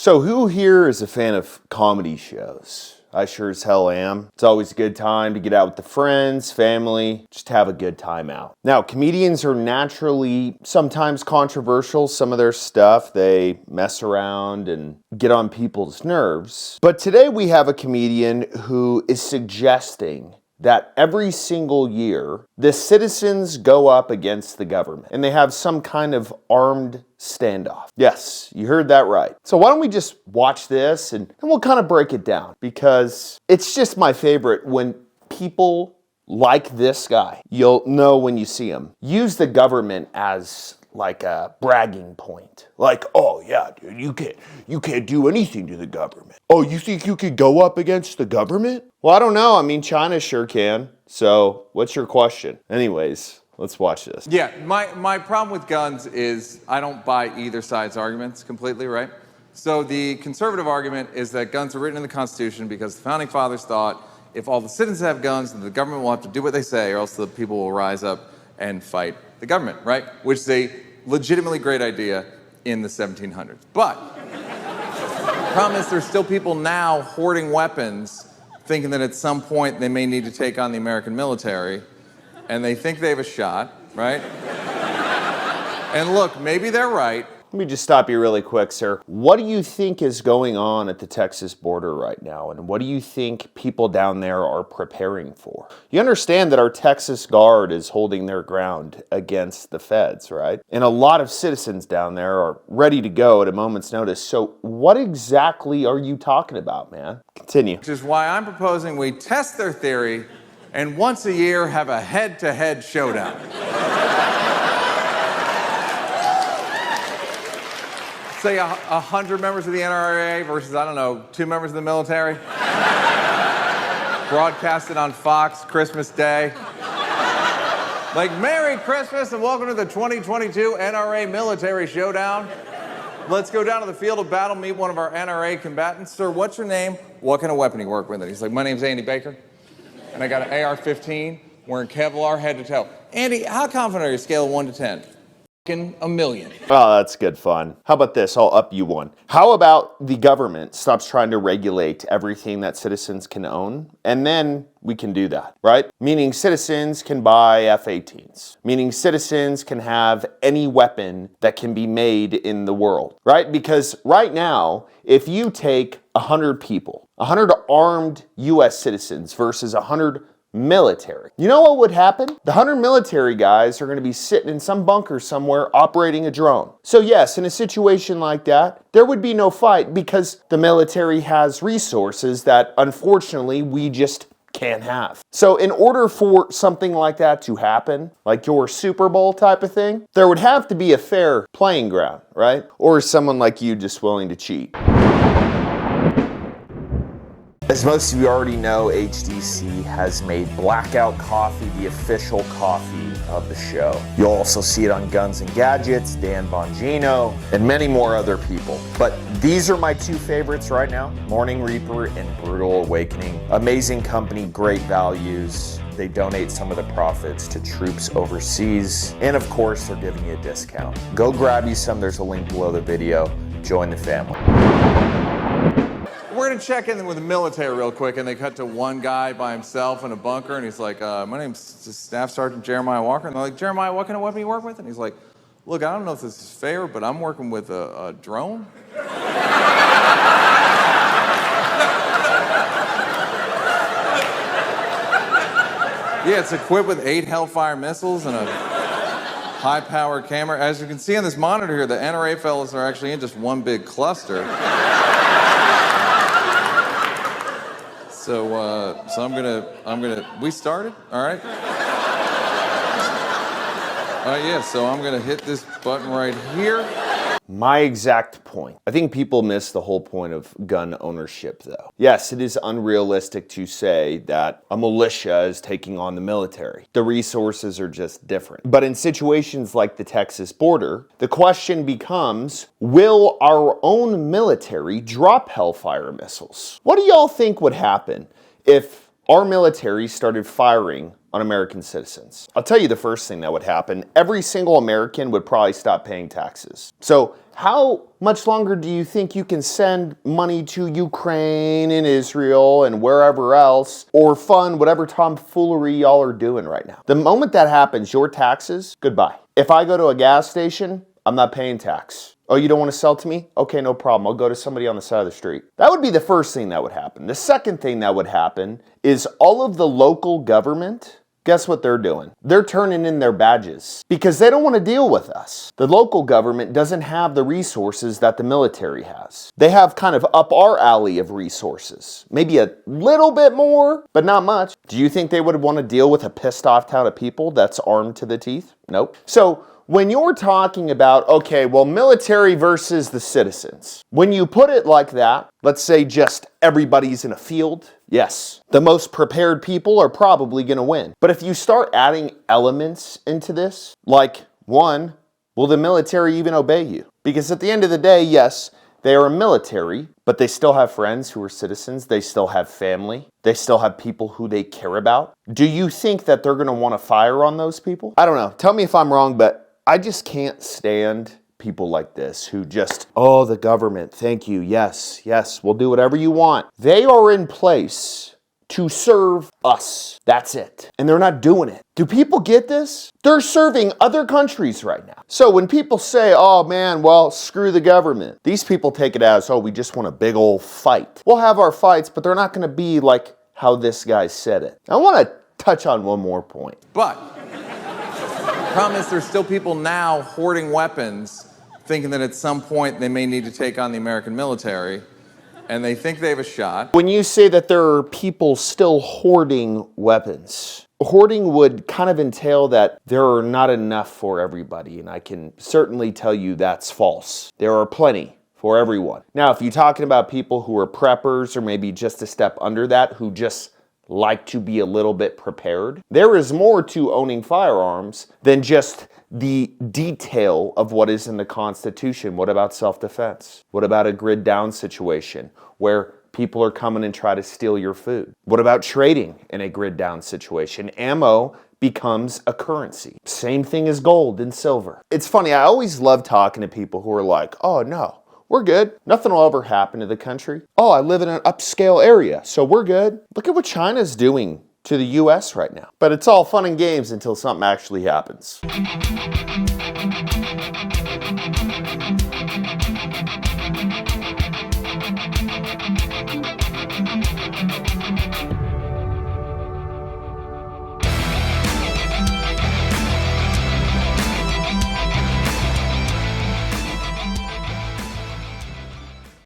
So who here is a fan of comedy shows? I sure as hell am. It's always a good time to get out with the friends, family, just have a good time out. Now, comedians are naturally sometimes controversial. Some of their stuff, they mess around and get on people's nerves. But today we have a comedian who is suggesting that every single year, the citizens go up against the government and they have some kind of armed standoff. Yes, you heard that right. So why don't we just watch this and we'll kind of break it down, because it's just my favorite when people like this guy, you'll know when you see him, use the government as like a bragging point. Like, oh yeah, dude, you can't do anything to the government. Oh, you think you could go up against the government? Well, I don't know. I mean, China sure can. So what's your question? Anyways, let's watch this. Yeah, my problem with guns is I don't buy either side's arguments completely, right? So the conservative argument is that guns are written in the Constitution because the founding fathers thought if all the citizens have guns, then the government will have to do what they say, or else the people will rise up and fight the government, right? Which is a legitimately great idea in the 1700s. But the problem is there's still people now hoarding weapons, thinking that at some point they may need to take on the American military, and they think they have a shot, right? And look, maybe they're right. Let me just stop you really quick, sir. What do you think is going on at the Texas border right now? And what do you think people down there are preparing for? You understand that our Texas Guard is holding their ground against the feds, right? And a lot of citizens down there are ready to go at a moment's notice. So what exactly are you talking about, man? Continue. Which is why I'm proposing we test their theory and once a year have a head-to-head showdown. Say 100 members of the NRA versus, I don't know, 2 members of the military. Broadcasted on Fox Christmas Day. Like, Merry Christmas and welcome to the 2022 NRA Military Showdown. Let's go down to the field of battle, meet one of our NRA combatants. Sir, what's your name? What kind of weapon do you work with? And he's like, my name's Andy Baker, and I got an AR-15, wearing Kevlar head to toe. Andy, how confident are you, scale of 1 to 10? A million. Oh, that's good fun. How about this? I'll up you one. How about the government stops trying to regulate everything that citizens can own, and then we can do that, right? Meaning citizens can buy F-18s. Meaning citizens can have any weapon that can be made in the world, right? Because right now, if you take 100 people, 100 armed U.S. citizens versus 100 military. You know what would happen? The 100 military guys are going to be sitting in some bunker somewhere operating a drone. So yes, in a situation like that, there would be no fight because the military has resources that unfortunately we just can't have. So in order for something like that to happen, like your Super Bowl type of thing, there would have to be a fair playing ground, right? Or someone like you just willing to cheat. As most of you already know, HDC has made Blackout Coffee the official coffee of the show. You'll also see it on Guns and Gadgets, Dan Bongino, and many more other people. But these are my 2 favorites right now, Morning Reaper and Brutal Awakening. Amazing company, great values. They donate some of the profits to troops overseas. And of course, they're giving you a discount. Go grab you some, there's a link below the video. Join the family. We're gonna check in with the military real quick, and they cut to one guy by himself in a bunker, and he's like, my name's Staff Sergeant Jeremiah Walker. And they're like, Jeremiah, what kind of weapon you work with? And he's like, look, I don't know if this is fair, but I'm working with a drone. Yeah, it's equipped with 8 Hellfire missiles and a high-powered camera. As you can see on this monitor here, the NRA fellas are actually in just one big cluster. So I'm gonna, we started, all right? Yeah, so I'm gonna hit this button right here. My exact point. I think people miss the whole point of gun ownership, though. Yes, it is unrealistic to say that a militia is taking on the military. The resources are just different. But in situations like the Texas border, the question becomes, will our own military drop Hellfire missiles? What do y'all think would happen if our military started firing on American citizens. I'll tell you the first thing that would happen. Every single American would probably stop paying taxes. So how much longer do you think you can send money to Ukraine and Israel and wherever else, or fund whatever tomfoolery y'all are doing right now? The moment that happens, your taxes, goodbye. If I go to a gas station, I'm not paying tax. Oh, you don't want to sell to me? Okay, no problem. I'll go to somebody on the side of the street. That would be the first thing that would happen. The second thing that would happen is all of the local government, guess what they're doing? They're turning in their badges because they don't want to deal with us. The local government doesn't have the resources that the military has. They have kind of up our alley of resources. Maybe a little bit more, but not much. Do you think they would want to deal with a pissed off town of people that's armed to the teeth? Nope. So when you're talking about, okay, well, military versus the citizens, when you put it like that, let's say just everybody's in a field, yes, the most prepared people are probably going to win. But if you start adding elements into this, like one, will the military even obey you? Because at the end of the day, yes, they are military, but they still have friends who are citizens. They still have family. They still have people who they care about. Do you think that they're going to want to fire on those people? I don't know. Tell me if I'm wrong, but I just can't stand people like this who just, oh, the government, thank you, yes, we'll do whatever you want. They are in place to serve us. That's it. And they're not doing it. Do people get this? They're serving other countries right now. So when people say, oh man, well, screw the government, these people take it as, oh, we just want a big old fight. We'll have our fights, but they're not going to be like how this guy said it. I want to touch on one more point. But the problem is there's still people now hoarding weapons, thinking that at some point they may need to take on the American military, and they think they have a shot. When you say that there are people still hoarding weapons, hoarding would kind of entail that there are not enough for everybody, and I can certainly tell you that's false. There are plenty for everyone. Now, if you're talking about people who are preppers or maybe just a step under that, who just like to be a little bit prepared, there is more to owning firearms than just the detail of what is in the Constitution. What about self-defense? What about a grid down situation where people are coming and try to steal your food? What about trading in a grid down situation? Ammo becomes a currency. Same thing as gold and silver. It's funny, I always love talking to people who are like, oh no, we're good. Nothing will ever happen to the country. Oh, I live in an upscale area, so we're good. Look at what China's doing to the US right now. But it's all fun and games until something actually happens.